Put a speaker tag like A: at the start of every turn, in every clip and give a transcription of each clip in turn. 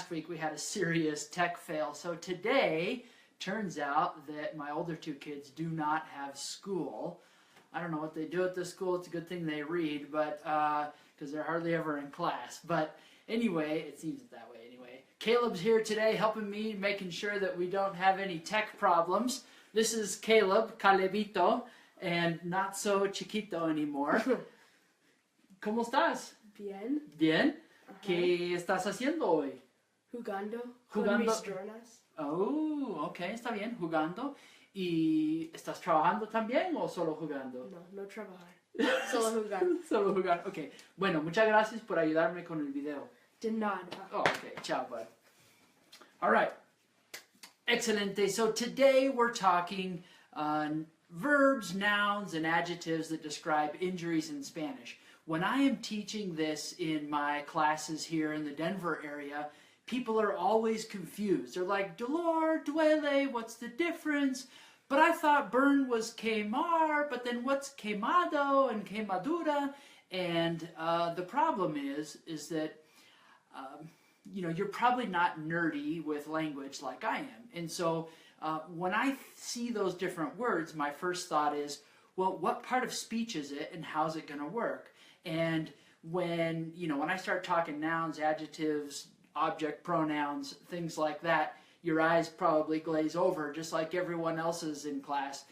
A: last week we had a serious tech fail. So today, turns out that my older two kids do not have school. I don't know what they do at this school. It's a good thing they read, but because they're hardly ever in class. But anyway, it seems that way anyway. Caleb's here today helping me, making sure that we don't have any tech problems. This is Caleb, Calebito, and not so chiquito anymore. ¿Cómo estás?
B: Bien.
A: Bien. ¿Qué estás haciendo hoy?
B: Jugando.
A: Jugando.
B: Con mis dronas.
A: Oh, ok, está bien, jugando. ¿Y estás trabajando también o solo jugando?
B: No, no trabajar. Solo jugar.
A: Solo jugar, ok. Bueno, muchas gracias por ayudarme con el video.
B: De nada.
A: Oh, okay, ciao, bud. All right. Excelente. So today we're talking verbs, nouns, and adjectives that describe injuries in Spanish. When I am teaching this in my classes here in the Denver area, people are always confused. They're like, dolor, duele, what's the difference? But I thought burn was quemar, but then what's quemado and quemadura? And the problem is that you know, you're probably not nerdy with language like I am. And so when I see those different words, my first thought is, well, what part of speech is it and how's it going to work? And when, you know, when I start talking nouns, adjectives, object pronouns, things like that, your eyes probably glaze over just like everyone else's in class,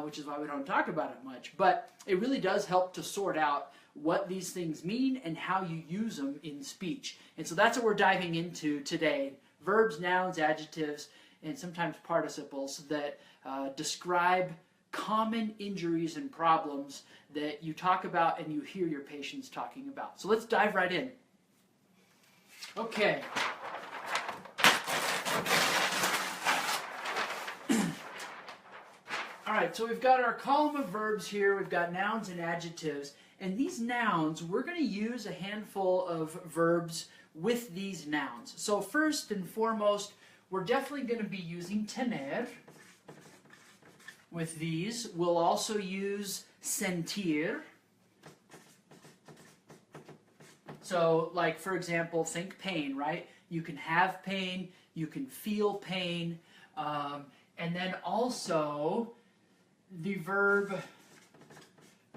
A: which is why we don't talk about it much. But it really does help to sort out what these things mean and how you use them in speech. And so that's what we're diving into today. Verbs, nouns, adjectives, and sometimes participles that describe common injuries and problems that you talk about and you hear your patients talking about. So let's dive right in. Okay. All right, so we've got our column of verbs here. We've got nouns and adjectives. And these nouns, we're going to use a handful of verbs with these nouns. So first and foremost, we're definitely going to be using tener with these. We'll also use sentir. So, like, for example, think pain, right? You can have pain, you can feel pain, and then also the verb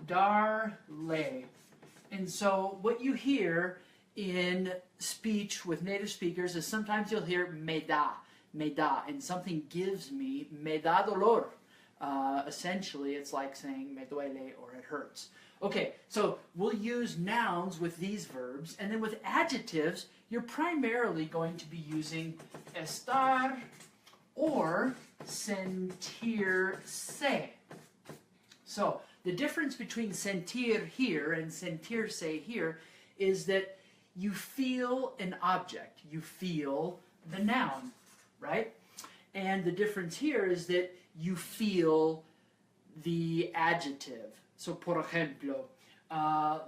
A: darle. And so what you hear in speech with native speakers is sometimes you'll hear me da, and something gives me, me da dolor. Essentially, it's like saying me duele or it hurts. Okay, so we'll use nouns with these verbs, and then with adjectives, you're primarily going to be using estar or sentirse. So the difference between sentir here and sentirse here is that you feel an object, you feel the noun, right? And the difference here is that you feel the adjective. So, por ejemplo,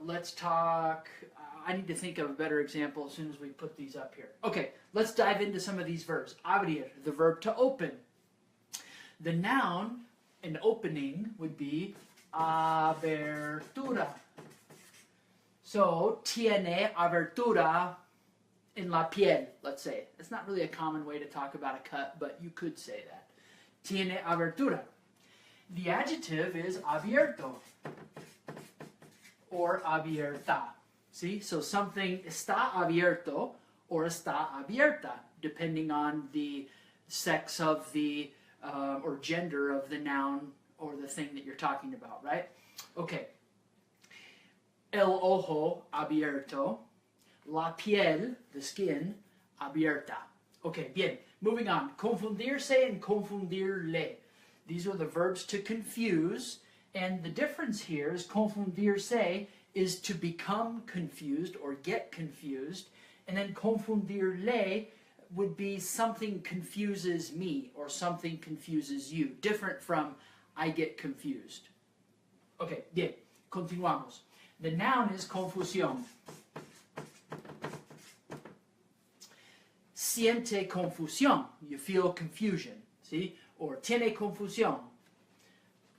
A: let's talk, I need to think of a better example as soon as we put these up here. Okay, let's dive into some of these verbs. Abrir, the verb to open. The noun in opening would be abertura. So, tiene abertura en la piel, let's say. It's not really a common way to talk about a cut, but you could say that. Tiene abertura. The adjective is abierto or abierta. See, so something está abierto or está abierta, depending on the sex of the or gender of the noun or the thing that you're talking about, right? Okay. El ojo abierto, la piel, the skin, abierta. Okay, bien. Moving on. Confundirse and confundirle. These are the verbs to confuse, and the difference here is confundirse is to become confused or get confused, and then confundirle would be something confuses me or something confuses you, different from I get confused. Okay, bien, continuamos. The noun is confusión. Siente confusión, you feel confusion, see? Or tiene confusión,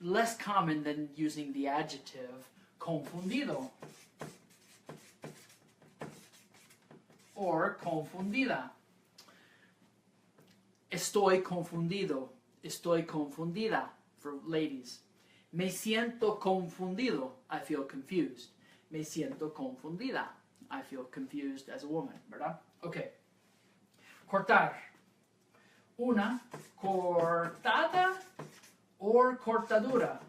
A: less common than using the adjective confundido or confundida. Estoy confundido. Estoy confundida for ladies. Me siento confundido. I feel confused. Me siento confundida. I feel confused as a woman, ¿verdad? Okay. Cortar. Una cortada or cortadura.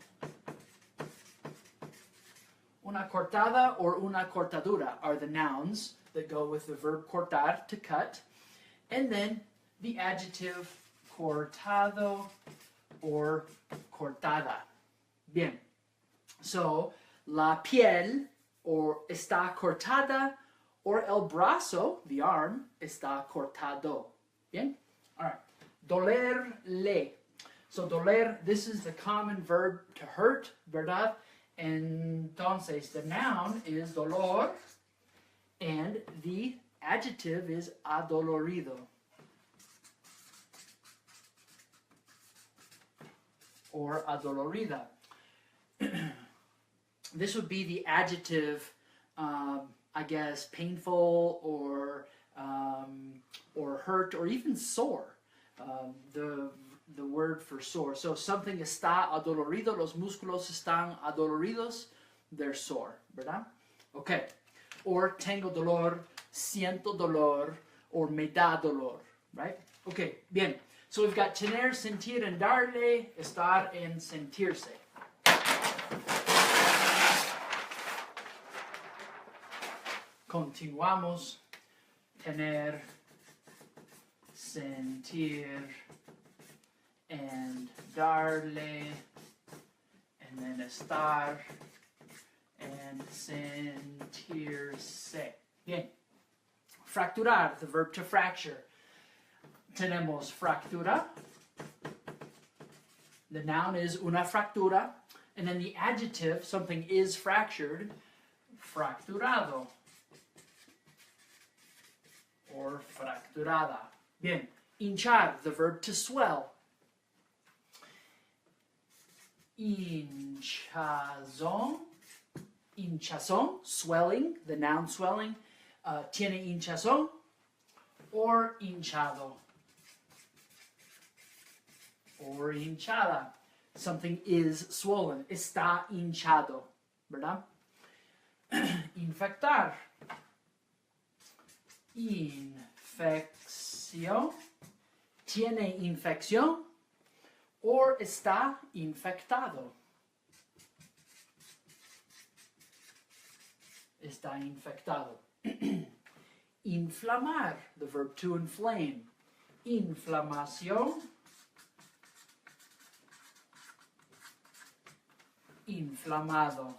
A: Una cortada or una cortadura are the nouns that go with the verb cortar, to cut. And then the adjective cortado or cortada. Bien. So, la piel or está cortada or el brazo, the arm, está cortado. Bien? All right. Dolerle. So, doler, this is the common verb to hurt, ¿verdad? Entonces, the noun is dolor and the adjective is adolorido. Or adolorida. This would be the adjective, I guess, painful or hurt or even sore. The word for sore. So something está adolorido, los músculos están adoloridos, they're sore, ¿verdad? Okay. Or tengo dolor, siento dolor, or me da dolor, right? Okay, bien. So we've got tener, sentir, and darle, estar, and sentirse. Continuamos. Tener, sentir, and darle, and then estar, and sentirse. Bien. Fracturar, the verb to fracture. Tenemos fractura. The noun is una fractura. And then the adjective, something is fractured, fracturado. Or fracturada. Bien. Hinchar, the verb to swell. Hinchazón. Hinchazón, swelling, the noun swelling. Tiene hinchazón. Or hinchado. Or hinchada. Something is swollen. Está hinchado. ¿Verdad? Infectar. Infección. Tiene infección. Or está infectado. Está infectado. Inflamar, the verb to inflame. Inflamación. Inflamado.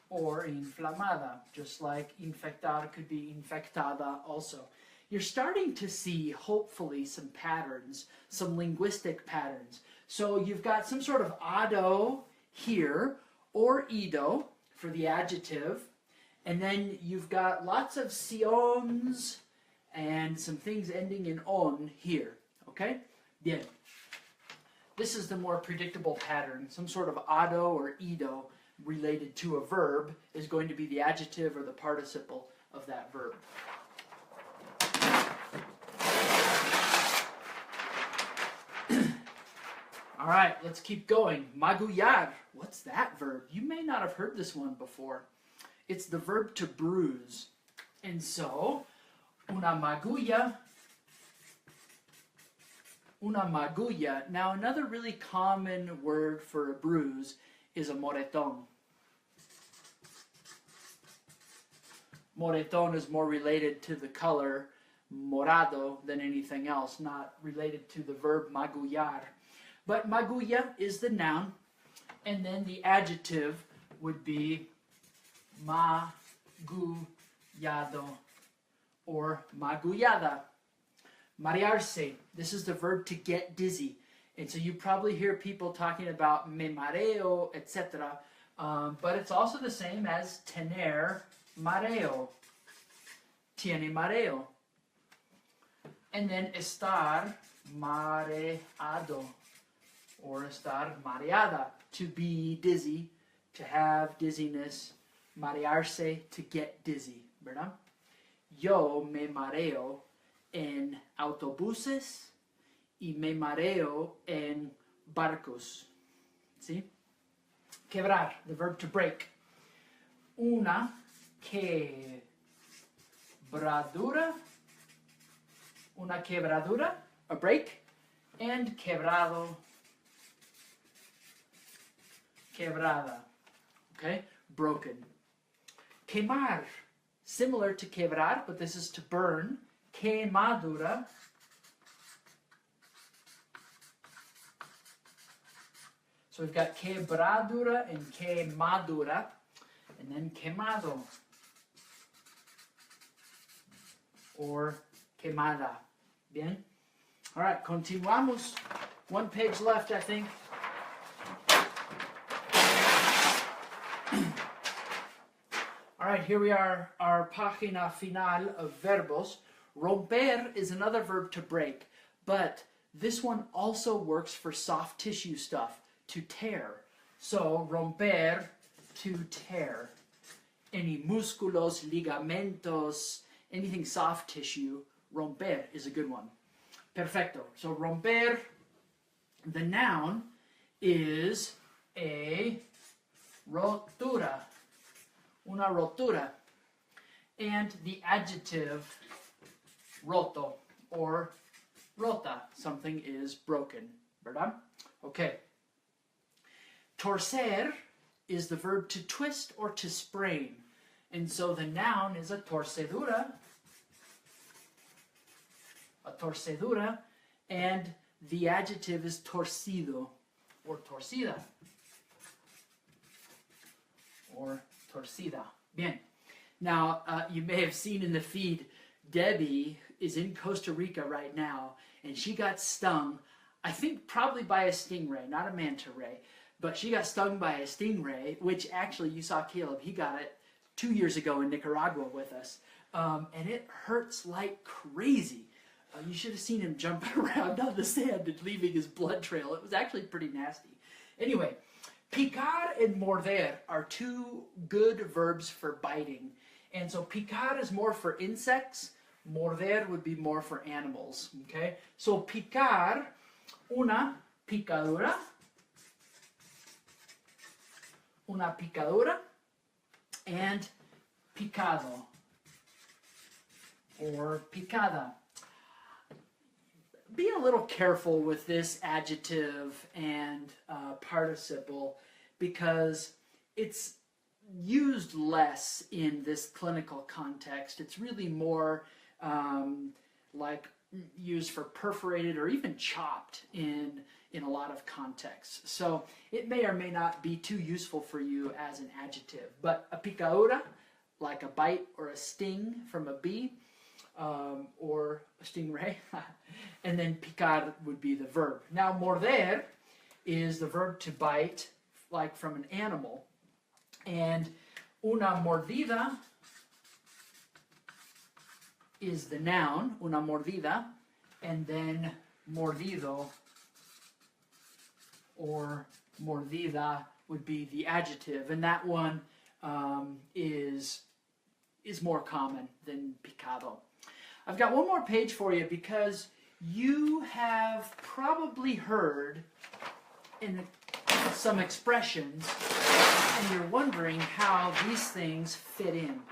A: Or inflamada, just like infectar could be infectada also. You're starting to see, hopefully, some patterns, some linguistic patterns. So you've got some sort of ado here, or ido for the adjective, and then you've got lots of sions and some things ending in on here, okay? Bien. This is the more predictable pattern. Some sort of ado or ido related to a verb is going to be the adjective or the participle of that verb. All right, let's keep going. Magullar. What's that verb? You may not have heard this one before. It's the verb to bruise. And so, una magulla. Una magulla. Now, another really common word for a bruise is a moretón. Moretón is more related to the color morado than anything else, not related to the verb magullar. But magulla is the noun, and then the adjective would be magullado or magullada. Marearse, this is the verb to get dizzy. And so you probably hear people talking about me mareo, etc. But it's also the same as tener mareo. Tiene mareo. And then estar mareado. Or estar mareada, to be dizzy, to have dizziness. Marearse, to get dizzy, ¿verdad? Yo me mareo. en autobuses y me mareo en barcos. ¿Sí? Quebrar, the verb to break. Una quebradura, a break, and quebrado, quebrada, okay, broken. Quemar, similar to quebrar, but this is to burn. Quemadura. So we've got quebradura and quemadura, and then quemado, or quemada. Bien? All right, continuamos. One page left, I think. All right, here we are, our página final of verbos. Romper is another verb to break, but this one also works for soft tissue stuff, to tear. So, romper, to tear. Any músculos, ligamentos, anything soft tissue, romper is a good one. Perfecto. So, romper, the noun is a rotura. Una rotura. And the adjective, roto, or rota. Something is broken. ¿Verdad? Okay. Torcer is the verb to twist or to sprain. And so the noun is a torcedura. A torcedura. And the adjective is torcido, or torcida. Or torcida. Bien. Now, you may have seen in the feed, Debbie is in Costa Rica right now, and she got stung, I think probably by a stingray, not a manta ray, but she got stung by a stingray, which actually, you saw Caleb, he got it 2 years ago in Nicaragua with us, and it hurts like crazy. You should have seen him jumping around on the sand and leaving his blood trail. It was actually pretty nasty. Anyway, picar and morder are two good verbs for biting. And so picar is more for insects, morder would be more for animals. Okay? So picar, una picadura, and picado, or picada. Be a little careful with this adjective and participle because it's used less in this clinical context. It's really more like used for perforated or even chopped in a lot of contexts. So it may or may not be too useful for you as an adjective. But a picadura, like a bite or a sting from a bee, or a stingray, and then picar would be the verb. Now morder is the verb to bite, like from an animal, and una mordida is the noun, una mordida, and then mordido or mordida would be the adjective, and that one is more common than picado. I've got one more page for you because you have probably heard in some expressions and you're wondering how these things fit in.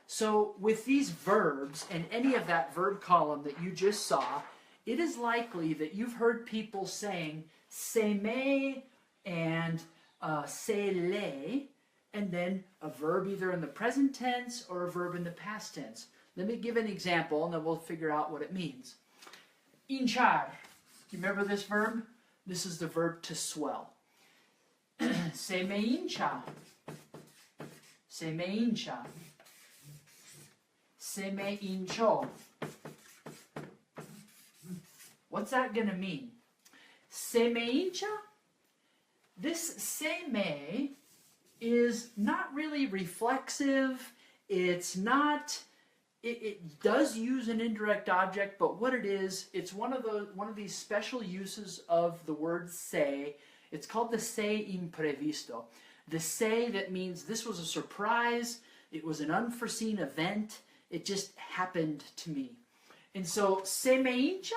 A: So with these verbs and any of that verb column that you just saw, it is likely that you've heard people saying se me and se le, and then a verb either in the present tense or a verb in the past tense. Let me give an example and then we'll figure out what it means. Hinchar. Do you remember this verb? This is the verb to swell. Se me hincha. Se me hincha. Se me hinchó. What's that going to mean? Se me hincha? This se me is not really reflexive. It's not... It does use an indirect object, but what it is, it's one of these special uses of the word se. It's called the se imprevisto. The se that means this was a surprise, it was an unforeseen event, it just happened to me. And so, se me hincha,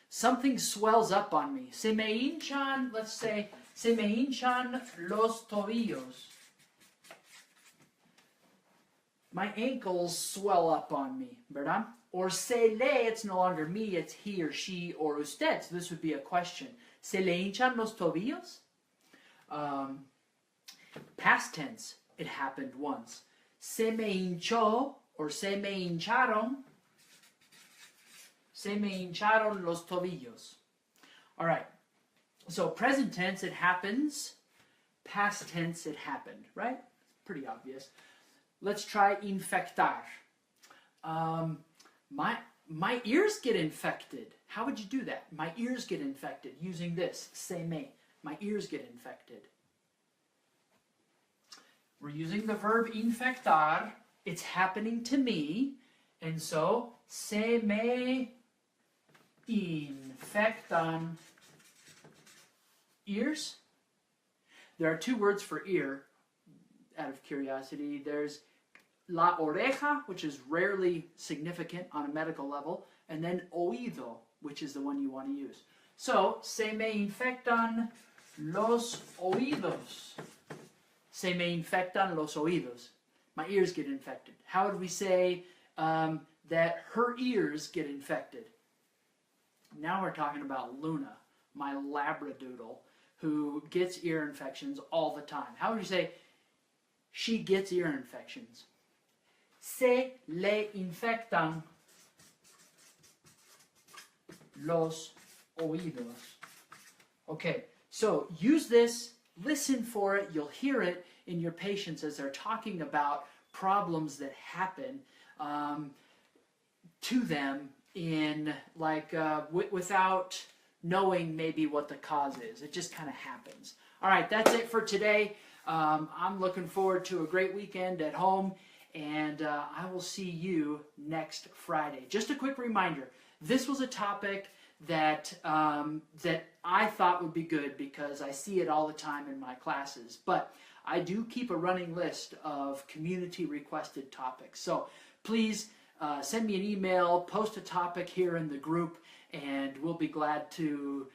A: something swells up on me. Se me hinchan, let's say, se me hinchan los tobillos. My ankles swell up on me, ¿verdad? Or se le, it's no longer me, it's he or she or usted. So this would be a question. Se le hinchan los tobillos? Past tense, it happened once. Se me hinchó or se me hincharon. Se me hincharon los tobillos. All right. So present tense, it happens. Past tense, it happened, right? Pretty obvious. Let's try infectar. My ears get infected. How would you do that? My ears get infected using this, se me. My ears get infected. We're using the verb infectar. It's happening to me. And so, se me infectan ears. There are two words for ear, out of curiosity. There's la oreja, which is rarely significant on a medical level, and then oído, which is the one you want to use. So, se me infectan los oídos. Se me infectan los oídos. My ears get infected. How would we say that her ears get infected? Now we're talking about Luna, my labradoodle, who gets ear infections all the time. How would you say she gets ear infections? Se le infectan los oídos. Okay, so use this, listen for it, you'll hear it in your patients as they're talking about problems that happen to them in without knowing maybe what the cause is. It just kind of happens. All right, that's it for today. I'm looking forward to a great weekend at home, and I will see you next Friday. Just a quick reminder, this was a topic that I thought would be good because I see it all the time in my classes, but I do keep a running list of community requested topics. So please send me an email, post a topic here in the group, and we'll be glad to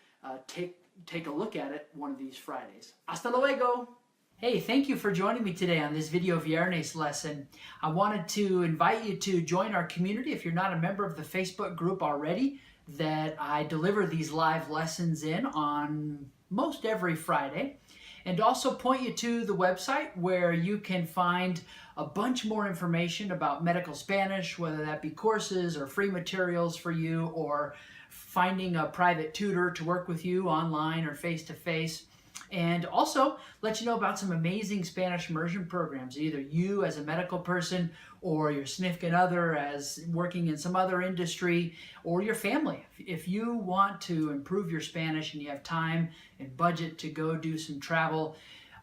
A: take a look at it one of these Fridays. Hasta luego! Hey, thank you for joining me today on this Video Viernes lesson. I wanted to invite you to join our community if you're not a member of the Facebook group already, that I deliver these live lessons in on most every Friday. And also point you to the website where you can find a bunch more information about medical Spanish, whether that be courses or free materials for you, or finding a private tutor to work with you online or face-to-face. And also let you know about some amazing Spanish immersion programs, either you as a medical person or your significant other as working in some other industry, or your family. If you want to improve your Spanish and you have time and budget to go do some travel,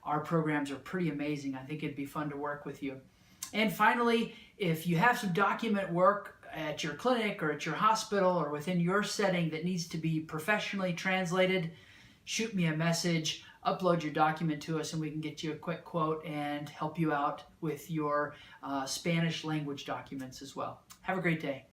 A: our programs are pretty amazing. I think it'd be fun to work with you. And finally, if you have some document work at your clinic or at your hospital or within your setting that needs to be professionally translated, shoot me a message, upload your document to us, and we can get you a quick quote and help you out with your Spanish language documents as well. Have a great day.